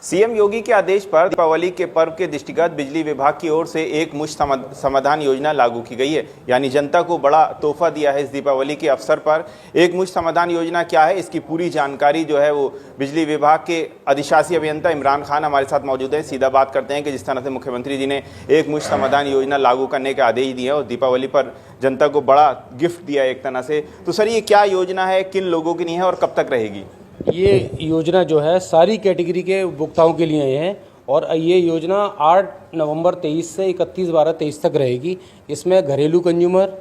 CM योगी के आदेश पर दीपावली के पर्व के दृष्टिगत बिजली विभाग की ओर से एक मुश्त समाधान योजना लागू की गई है। यानी जनता को बड़ा तोहफा दिया है इस दीपावली के अवसर पर। एक मुश्त समाधान योजना क्या है, इसकी पूरी जानकारी जो है वो बिजली विभाग के अधिशासी अभियंता इमरान खान हमारे साथ मौजूद है। सीधा बात करते हैं कि जिस तरह से मुख्यमंत्री जी ने एक मुश्त समाधान योजना लागू करने के आदेश दिए और दीपावली पर जनता को बड़ा गिफ्ट दिया एक तरह से, तो सर ये क्या योजना है, किन लोगों की नहीं है और कब तक रहेगी? ये योजना जो है सारी कैटेगरी के उपभोक्ताओं के लिए है और ये योजना 8 नवंबर 23 से 31/12/23 तक रहेगी। इसमें घरेलू कंज्यूमर,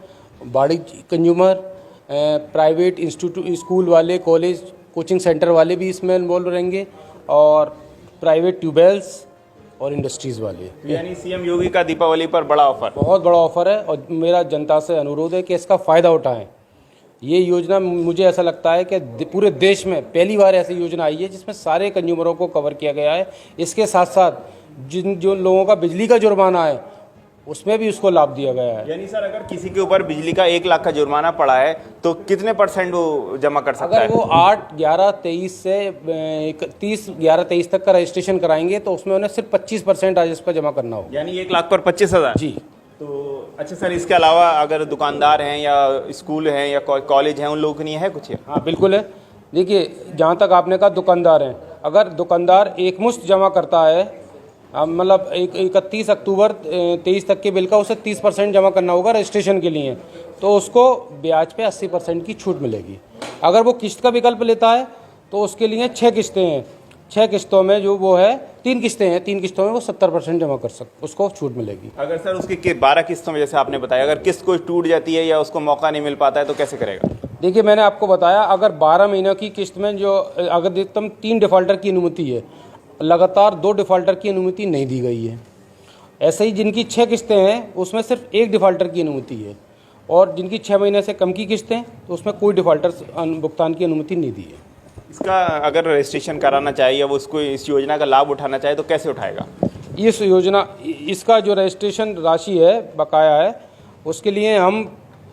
वाणिज्यिक कंज्यूमर, प्राइवेट इंस्टीट्यूट, स्कूल वाले, कॉलेज, कोचिंग सेंटर वाले भी इसमें इन्वॉल्व रहेंगे और प्राइवेट ट्यूबवेल्स और इंडस्ट्रीज़ वाले। यानी सीएम योगी का दीपावली पर बड़ा ऑफर, बहुत बड़ा ऑफर है और मेरा जनता से अनुरोध है कि इसका फ़ायदा उठाएं। ये योजना मुझे ऐसा लगता है कि पूरे देश में पहली बार ऐसी योजना आई है जिसमें सारे कंज्यूमरों को कवर किया गया है। इसके साथ साथ जो लोगों का बिजली का जुर्माना है उसमें भी उसको लाभ दिया गया है। यानी सर अगर किसी के ऊपर बिजली का 1 लाख का जुर्माना पड़ा है तो कितने % वो जमा कर सकता है? अगर वो 8/11/23 से 30/11/23 तक का रजिस्ट्रेशन कराएंगे तो उसमें उन्हें सिर्फ 25% राजस्व जमा करना होगा। यानी 1 लाख पर 25,000? जी। तो अच्छा सर, इसके अलावा अगर दुकानदार हैं या स्कूल हैं या कॉलेज हैं, उन लोगों के लिए है कुछ? हाँ बिल्कुल है। देखिए, जहाँ तक आपने कहा दुकानदार हैं, अगर दुकानदार एक मुश्त जमा करता है, मतलब 31 अक्टूबर 23 तक के बिल का उसे 30% जमा करना होगा रजिस्ट्रेशन के लिए, तो उसको ब्याज पे 80% की छूट मिलेगी। अगर वो किस्त का विकल्प लेता है तो उसके लिए 6 किस्तें हैं। 6 किस्तों में जो वो है 3 किस्तें हैं, 3 किस्तों में वो 70% जमा कर सकते, उसको छूट मिलेगी। अगर सर उसकी 12 किस्तों में, जैसे आपने बताया, अगर किस्त कोई टूट जाती है या उसको मौका नहीं मिल पाता है तो कैसे करेगा? देखिए, मैंने आपको बताया, अगर 12 महीनों की किस्त में जो अगर अधिकतम 3 डिफ़ॉल्टर की अनुमति है, लगातार 2 डिफ़ॉल्टर की अनुमति नहीं दी गई है। ऐसे ही जिनकी 6 किस्तें हैं उसमें सिर्फ 1 डिफ़ॉल्टर की अनुमति है और जिनकी 6 महीने से कम की किस्तें तो उसमें कोई डिफ़ॉल्टर भुगतान की अनुमति नहीं दी है। इसका अगर रजिस्ट्रेशन कराना चाहे या वो उसको इस योजना का लाभ उठाना चाहे तो कैसे उठाएगा? इस योजना, इसका जो रजिस्ट्रेशन राशि है बकाया है, उसके लिए हम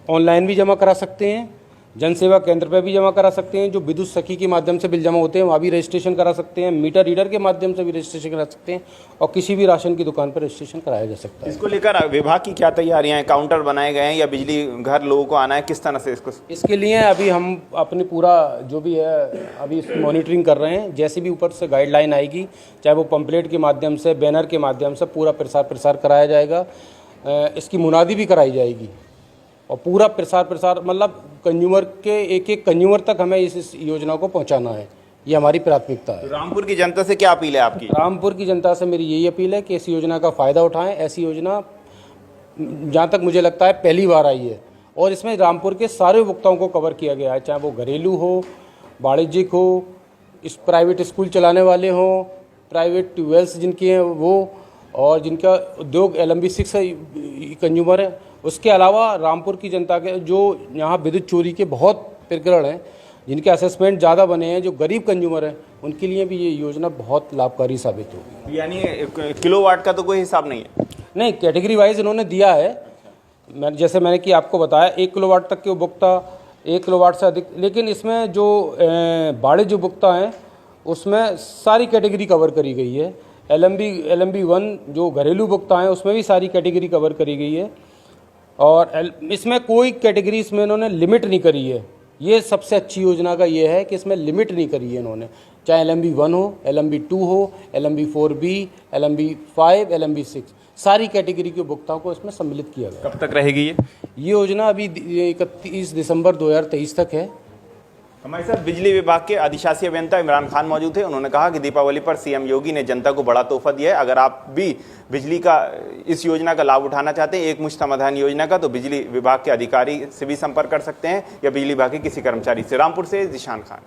ऑनलाइन भी जमा करा सकते हैं, जन सेवा केंद्र पर भी जमा करा सकते हैं, जो विद्युत सखी के माध्यम से बिल जमा होते हैं वहाँ भी रजिस्ट्रेशन करा सकते हैं, मीटर रीडर के माध्यम से भी रजिस्ट्रेशन करा सकते हैं और किसी भी राशन की दुकान पर रजिस्ट्रेशन कराया जा सकता है। इसको लेकर विभाग की क्या तैयारियां हैं? काउंटर बनाए गए हैं या बिजली घर लोगों को आना है, किस तरह से इसको? इसके लिए अभी हम अपने पूरा जो भी है अभी मॉनिटरिंग कर रहे हैं। जैसे भी ऊपर से गाइडलाइन आएगी, चाहे वो पंपलेट के माध्यम से, बैनर के माध्यम से पूरा प्रसार कराया जाएगा। इसकी मुनादी भी कराई जाएगी और पूरा प्रसार मतलब कंज्यूमर के एक कंज्यूमर तक हमें इस योजना को पहुंचाना है, ये हमारी प्राथमिकता है। तो रामपुर की जनता से क्या अपील है आपकी? रामपुर की जनता से मेरी यही अपील है कि इस योजना का फ़ायदा उठाएं। ऐसी योजना जहाँ तक मुझे लगता है पहली बार आई है और इसमें रामपुर के सारे उपभोक्ताओं को कवर किया गया है, चाहे वो घरेलू हो, वाणिज्यिक हो, इस प्राइवेट स्कूल चलाने वाले हों, प्राइवेट ट्यूबवेल्स जिनकी हैं वो, और जिनका उद्योग LMB 6 कंज्यूमर है। उसके अलावा रामपुर की जनता के जो यहाँ विद्युत चोरी के बहुत प्रकरण हैं, जिनके असेसमेंट ज़्यादा बने हैं, जो गरीब कंज्यूमर हैं, उनके लिए भी ये योजना बहुत लाभकारी साबित होगी। यानी किलोवाट का तो कोई हिसाब नहीं है? नहीं, कैटेगरी वाइज इन्होंने दिया है। जैसे मैंने कि आपको बताया 1 किलोवाट तक के उपभोक्ता, 1 किलोवाट से अधिक, लेकिन इसमें जो वाणिज्य उपभोक्ता हैं उसमें सारी कैटेगरी कवर करी गई है। LMB 1 जो घरेलू उपभोक्ता हैं उसमें भी सारी कैटेगरी कवर करी गई है और इसमें कोई कैटेगरी इसमें इन्होंने लिमिट नहीं करी है। ये सबसे अच्छी योजना का ये है कि इसमें लिमिट नहीं करी है इन्होंने, चाहे LMB 1 हो, LMB 2 हो, LMB 4B, LMB 5, LMB 6, सारी कैटेगरी के उपभोक्ताओं को इसमें सम्मिलित किया गया। कब तक रहेगी ये योजना? अभी 31 दिसंबर 2023 तक है। हमारे साथ बिजली विभाग के अधिशासी अभियंता इमरान खान मौजूद थे। उन्होंने कहा कि दीपावली पर सीएम योगी ने जनता को बड़ा तोहफा दिया है। अगर आप भी बिजली का इस योजना का लाभ उठाना चाहते हैं, एक मुश्त समाधान योजना का, तो बिजली विभाग के अधिकारी से भी संपर्क कर सकते हैं या बिजली विभाग के किसी कर्मचारी से। रामपुर से जिशान खान।